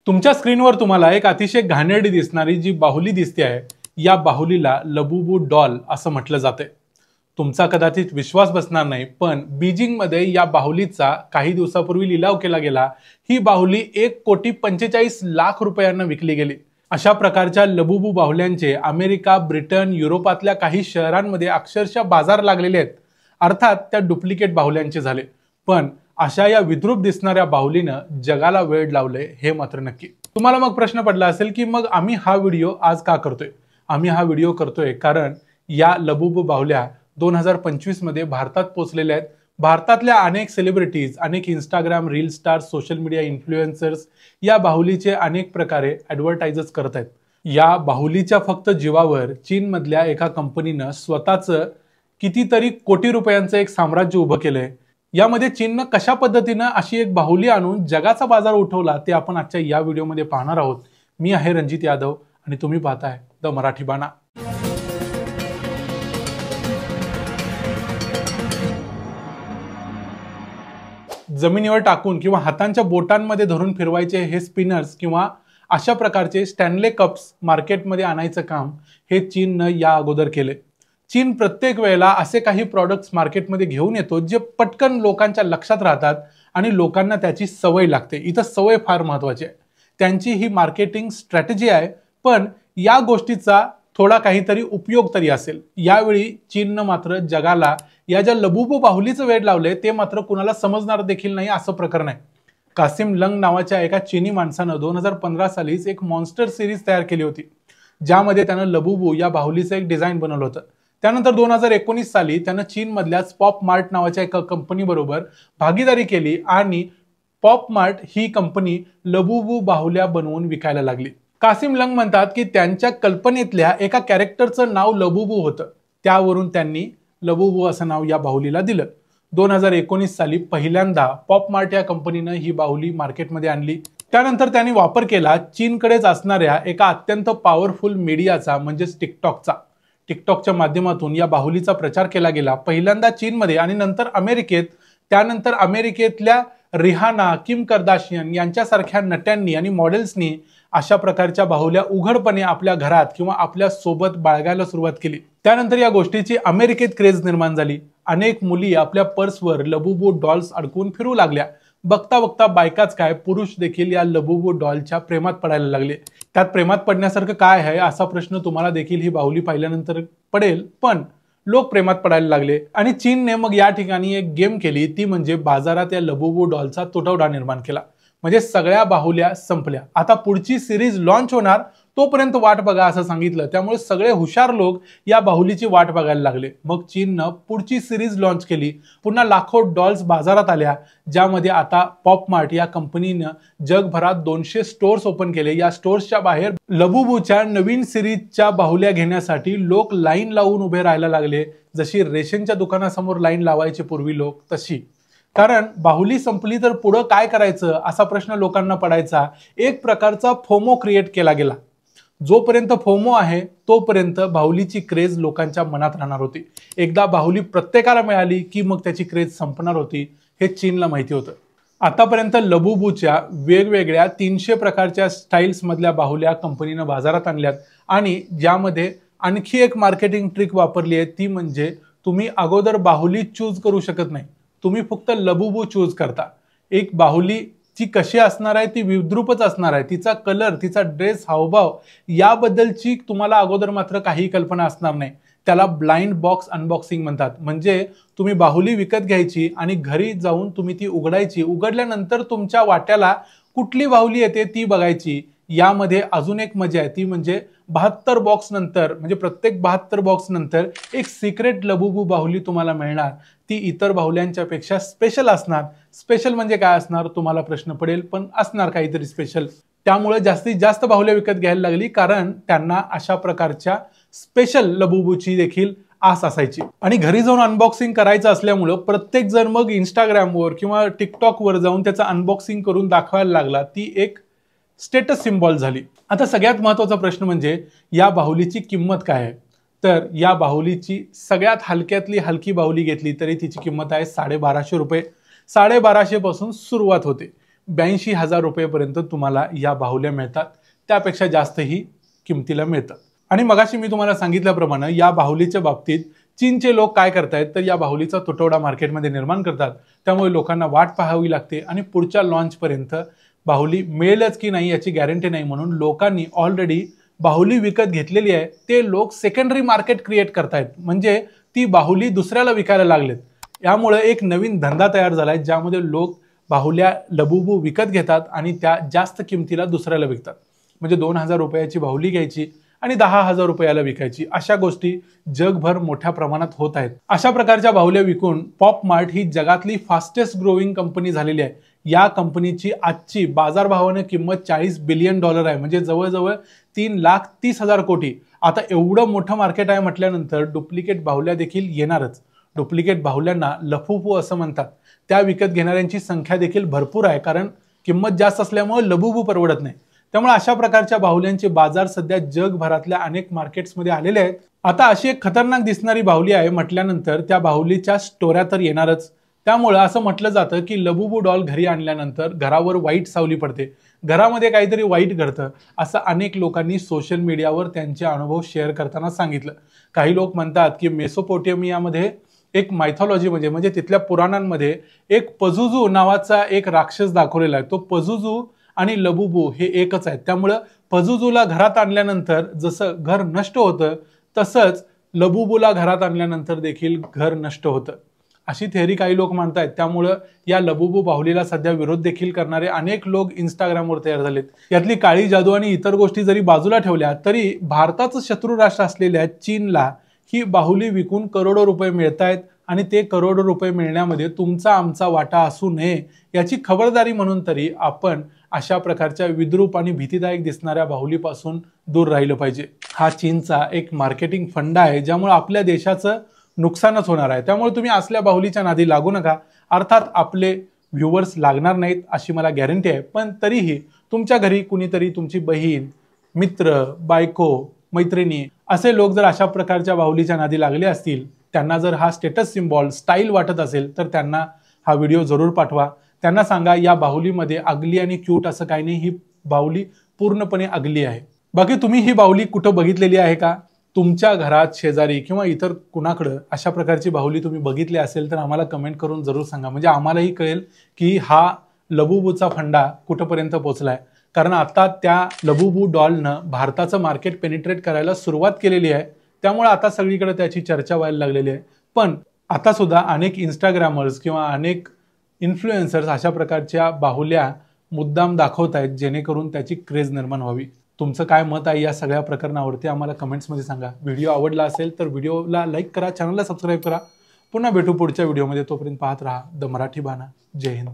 तुमच्या स्क्रीनवर तुम्हाला एक अतिशय घाणेरडी दिसणारी जी बाहुली दिसते आहे, या बाहुलीला लबुबू डॉल असं म्हटलं जाते। तुमचा कदाचित विश्वास बसणार नाही, पण बीजिंगमध्ये या बाहुलीचा काही दिवसापूर्वी लिलाव केला गेला। ही बाहुली 1,45,00,000 रुपयांना विकली गेली। अशा प्रकारच्या लबुबू बाहुल्यांचे अमेरिका, ब्रिटन, युरोपातल्या काही शहरांमध्ये अक्षरशः बाजार लागलेले आहेत। अर्थात त्या डुप्लिकेट बाहुल्यांचे झाले, पण अशा या विद्रूप दिसणाऱ्या बाहुलीनं जगाला वेड लावले हे मात्र नक्की। तुम्हाला मग प्रश्न पडला असेल की मग आम्ही हा व्हिडिओ आज का करतोय? आम्ही हा व्हिडिओ करतोय कारण या लबुबू बाहुल्या 2025 मध्ये भारतात पोहोचलेल्या आहेत। भारतातल्या अनेक सेलिब्रिटीज, अनेक Instagram reel stars, social media influencers या बाहुलीचे अनेक प्रकारे ॲडव्हर्टाइजच करत आहेत। या बाहुलीच्या फक्त जीवावर चीनमधल्या एका कंपनीनं स्वतःचं कितीतरी कोटी रुपयांचं एक साम्राज्य उभं केलंय। यामध्ये चीननं कशा पद्धतीनं अशी एक बाहुली आणून जगाचा बाजार उठवला ते आपण आजच्या या व्हिडिओमध्ये पाहणार आहोत। मी आहे रणजित यादव आणि तुम्ही पाहताय द मराठी बाणा। जमिनीवर टाकून किंवा हातांच्या बोटांमध्ये धरून फिरवायचे हे स्पिनर्स किंवा अशा प्रकारचे स्टॅनले कप्स मार्केटमध्ये आणायचं काम हे चीननं या अगोदर केले। चीन प्रत्येक वेळेला असे काही प्रोडक्ट्स मार्केटमध्ये घेऊन येतो जे पटकन लोकांच्या लक्षात राहतात आणि लोकांना त्याची सवय लागते। इथं सवय फार महत्त्वाची आहे। त्यांची ही मार्केटिंग स्ट्रॅटेजी आहे, पण या गोष्टीचा थोडा काहीतरी उपयोग तरी असेल। यावेळी चीननं मात्र जगाला या ज्या लबुबू बाहुलीचं वेड लावले ते मात्र कुणाला समजणार देखील नाही असं प्रकरण आहे। कासिम लंग नावाच्या एका चीनी माणसानं 2015 सालीच एक मॉन्स्टर सिरीज तयार केली होती, ज्यामध्ये त्यानं लबुबू या बाहुलीचं एक डिझाईन बनवलं होतं। त्यानंतर 2019 साली त्यानं चीनमधल्याच पॉप मार्ट नावाच्या एका कंपनीबरोबर भागीदारी केली आणि पॉप मार्ट ही कंपनी लबुबू बाहुल्या बनवून विकायला लागली। कासिम लंग म्हणतात की त्यांच्या कल्पनेतल्या एका कॅरेक्टरचं नाव लबुबू होतं, त्यावरून त्यांनी लबुबू असं नाव या बाहुलीला दिलं। 2019 साली पहिल्यांदा पॉप मार्ट या कंपनीनं ही बाहुली मार्केटमध्ये आणली। त्यानंतर त्यांनी वापर केला चीनकडेच असणाऱ्या एका अत्यंत पॉवरफुल मीडियाचा, म्हणजेच टिकटॉकचा। टिकटॉकच्या माध्यमातून या बाहुलीचा प्रचार केला गेला, पहिल्यांदा चीनमध्ये आणि नंतर अमेरिकेत। त्यानंतर अमेरिकेतल्या रिहाना, किम कर्दाशियन यांच्यासारख्या नट्यांनी आणि मॉडेल्सनी अशा प्रकारच्या बाहुल्या उघडपणे आपल्या घरात किंवा आपल्या सोबत बाळगायला सुरुवात केली। त्यानंतर या गोष्टीची अमेरिकेत क्रेज निर्माण झाली। अनेक मुली आपल्या पर्सवर लबुबू डॉल्स अडकवून फिरू लागल्या। बघता बघता बायकाच काय, पुरुष देखील या लबुबू डॉलच्या प्रेमात पडायला लागले। त्यात प्रेमात पडण्यासारखं काय आहे असा प्रश्न तुम्हाला देखील ही बाहुली पाहिल्यानंतर पडेल, पण लोक प्रेमात पडायला लागले आणि चीनने मग या ठिकाणी एक गेम केली, ती म्हणजे बाजारात या लबुबू डॉलचा तुटवडा निर्माण केला। म्हणजे सगळ्या बाहुल्या संपल्या। आता पुढची सिरीज लॉन्च होणार तोपर्यंत वाट बघा असं सांगितलं। त्यामुळे सगळे हुशार लोक या बाहुलीची वाट बघायला लागले। मग चीननं पुढची सिरीज लॉन्च केली, पुन्हा लाखो डॉल्स बाजारात आल्या, ज्यामध्ये आता पॉप मार्ट या कंपनीनं जगभरात 200 स्टोर्स ओपन केले। या स्टोर्सच्या बाहेर लबुबूच्या नवीन सिरीजच्या बाहुल्या घेण्यासाठी लोक लाईन लावून उभे राहायला लागले। जशी रेशनच्या दुकानासमोर लाईन लावायचे पूर्वी लोक, तशी। कारण बाहुली संपली तर पुढं काय करायचं असा प्रश्न लोकांना पडायचा। एक प्रकारचा फोमो क्रिएट केला गेला। जोपर्यंत फोमो आहे तोपर्यंत बाहुलीची क्रेज लोकांच्या मनात राहणार होती। एकदा बाहुली प्रत्येकाला मिळाली की मग त्याची क्रेज संपणार होती, हे चीनला माहिती होतं। आतापर्यंत लबुबूच्या वेगवेगळ्या 300 प्रकारच्या स्टाईल्स मधल्या बाहुल्या कंपनीनं बाजारात आणल्यात आणि ज्यामध्ये आणखी एक मार्केटिंग ट्रिक वापरली आहे, ती म्हणजे तुम्ही अगोदर बाहुली चूज करू शकत नाही, तुम्ही फक्त लबुबू चूज करता। एक बाहुली ती कशी असणार आहे, ती विद्रूपच असणार आहे। तिचा कलर, तिचा ड्रेस, हावभाव याबद्दलची तुम्हाला अगोदर मात्र काही कल्पना असणार नाही। त्याला ब्लाइंड बॉक्स अनबॉक्सिंग म्हणतात। म्हणजे तुम्ही बाहुली विकत घ्यायची आणि घरी जाऊन तुम्ही ती उघडायची। उघडल्यानंतर तुमच्या वाट्याला कुठली बाहुली येते ती बघायची। यामध्ये अजून एक मजा आहे, ती म्हणजे 72 बॉक्स नंतर, म्हणजे प्रत्येक 72 बॉक्स नंतर एक सिक्रेट लबुबू बाहुली तुम्हाला मिळणार। ती इतर बाहुल्यांच्या पेक्षा स्पेशल असणार। स्पेशल म्हणजे काय असणार तुम्हाला प्रश्न पडेल, पण असणार काहीतरी स्पेशल। त्यामुळे जास्तीत जास्त बाहुल्या विकत घ्यायला लागली, कारण त्यांना अशा प्रकारच्या स्पेशल लबुबूची देखील आस असायची। आणि घरी जाऊन अनबॉक्सिंग करायचं असल्यामुळं प्रत्येक जण मग इंस्टाग्रामवर किंवा टिकटॉकवर जाऊन त्याचं अनबॉक्सिंग करून दाखवायला लागला। ती एक स्टेटस सिम्बॉल झाली। आता सगळ्यात महत्त्वाचा प्रश्न म्हणजे या बाहुलीची किंमत काय आहे? तर या बाहुलीची सगळ्यात हलक्यातली हलकी बाहुली घेतली तरी तिची किंमत आहे 1250 रुपये। 1250 पासून सुरुवात होते। 82,000 रुपयेपर्यंत तुम्हाला या बाहुल्या मिळतात, त्यापेक्षा जास्तही किमतीला मिळतात। आणि मगाशी मी तुम्हाला सांगितल्याप्रमाणे या बाहुलीच्या बाबतीत चीनचे लोक काय करतायत तर या बाहुलीचा तुटवडा मार्केटमध्ये निर्माण करतात, त्यामुळे लोकांना वाट पाहावी लागते आणि पुढच्या लॉन्चपर्यंत बाहुली मिळेलच की नाही याची गॅरंटी नाही, म्हणून लोकांनी ऑलरेडी बाहुली विकत घेतलेली आहे ते लोक सेकंडरी मार्केट क्रिएट करतायत, म्हणजे ती बाहुली दुसऱ्याला विकायला लागलेत। यामुळे एक नवीन धंदा तयार झालाय ज्यामध्ये लोक बाहुल्या लबुबू विकत घेतात आणि त्या जास्त किमतीला दुसऱ्याला विकतात, म्हणजे 2,000 रुपयाची बाहुली घ्यायची आणि 10,000 रुपयाला विकायची। अशा गोष्टी जगभर मोठ्या प्रमाणात होत आहेत। अशा प्रकारच्या बाहुल्या विकून पॉपमार्ट ही जगातली फास्टेस्ट ग्रोइंग कंपनी झालेली आहे। या कंपनीची आजची बाजारभावाने किंमत $40 बिलियन आहे, म्हणजे जवळजवळ 3,30,000 कोटी। आता एवढं मोठं मार्केट आहे म्हटल्यानंतर डुप्लिकेट बाहुल्या देखील येणारच। डुप्लिकेट बाहुल्यांना लफुफू असं म्हणतात। त्या विकत घेणाऱ्यांची संख्या देखील भरपूर आहे, कारण किंमत जास्त असल्यामुळे लबुबू परवडत नाही। त्यामुळे अशा प्रकारच्या बाहुल्यांचे बाजार सध्या जगभरातल्या अनेक मार्केट्समध्ये आलेले आहेत। आता अशी एक खतरनाक दिसणारी बाहुली आहे म्हटल्यानंतर त्या बाहुलीच्या स्टोऱ्या तर येणारच। त्यामुळे असं म्हटलं जातं की लबुबू डॉल घरी आणल्यानंतर घरावर वाईट सावली पडते, घरामध्ये काहीतरी वाईट घडतं, असं अनेक लोकांनी सोशल मीडियावर त्यांचे अनुभव शेअर करताना सांगितलं। काही लोक म्हणतात की मेसोपोटेमियामध्ये एक मायथॉलॉजी म्हणजे तिथल्या पुराणांमध्ये एक पझुजू नावाचा एक राक्षस दाखवलेला आहे। तो पझुजू आणि लबुबू हे एकच आहेत, त्यामुळे पझुजूला घरात आणल्यानंतर जसं घर नष्ट होतं तसंच लबुबूला घरात आणल्यानंतर देखील घर नष्ट होतं, अशी थेअरी काही लोक मानतायत। त्यामुळे या लबुबू बाहुलीला सध्या विरोध देखील करणारे अनेक लोक इंस्टाग्रामवर तयार झालेत। यातली काळी जादू आणि इतर गोष्टी जरी बाजूला ठेवल्या तरी भारताचं शत्रू राष्ट्र असलेल्या चीनला ही बाहुली विकून करोडो रुपये मिळतायत आणि ते करोडो रुपये मिळण्यामध्ये तुमचा आमचा वाटा असू नये याची खबरदारी म्हणून तरी आपण अशा प्रकारच्या विद्रूप आणि भीतीदायक दिसणाऱ्या बाहुलीपासून दूर राहिलं पाहिजे। हा चीनचा एक मार्केटिंग फंडा आहे ज्यामुळे आपल्या देशाचं नुकसानच होणार आहे। त्यामुळे तुम्ही असल्या बाहुलीच्या नादी लागू नका। अर्थात आपले व्ह्यूअर्स लागणार नाहीत अशी मला गॅरंटी आहे, पण तरीही तुमच्या घरी कुणीतरी तुमची बहीण, मित्र, बायको, मैत्रिणी असे लोक जर अशा प्रकारच्या बाहुलीच्या नादी लागले असतील, त्यांना जर हा स्टेटस सिम्बॉल स्टाईल वाटत असेल तर त्यांना हा व्हिडिओ जरूर पाठवा। त्यांना सांगा या बाहुलीमध्ये अगली आणि क्यूट असं काही नाही, ही बाहुली पूर्णपणे अगली आहे। बाकी तुम्ही ही बाहुली कुठं बघितलेली आहे का? तुमच्या घरात, शेजारी किंवा इतर कुणाकडे अशा प्रकारची बाहुली तुम्ही बघितली असेल तर आम्हाला कमेंट करून जरूर सांगा, म्हणजे आम्हालाही कळेल की हा लबुबूचा फंडा कुठपर्यंत पोहोचलाय। कारण आता त्या लबुबू डॉलनं भारताचं मार्केट पेनिट्रेट करायला सुरुवात केलेली आहे, त्यामुळे आता सगळीकडे त्याची चर्चा व्हायला लागलेली आहे। पण आता सुद्धा अनेक इंस्टाग्रामर्स किंवा अनेक इन्फ्लुएन्सर्स अशा प्रकारच्या बाहुल्या मुद्दाम दाखवत आहेत जेणेकरून त्याची क्रेज निर्माण व्हावी। तुमचं काय मत आहे या सगळ्या प्रकरणावरती आम्हाला कमेंट्समध्ये सांगा। व्हिडिओ आवडला असेल तर व्हिडिओला लाईक करा, चॅनलला सबस्क्राईब करा। पुन्हा भेटू पुढच्या व्हिडिओमध्ये, तोपर्यंत पाहत राहा द मराठी बाणा। जय हिंद।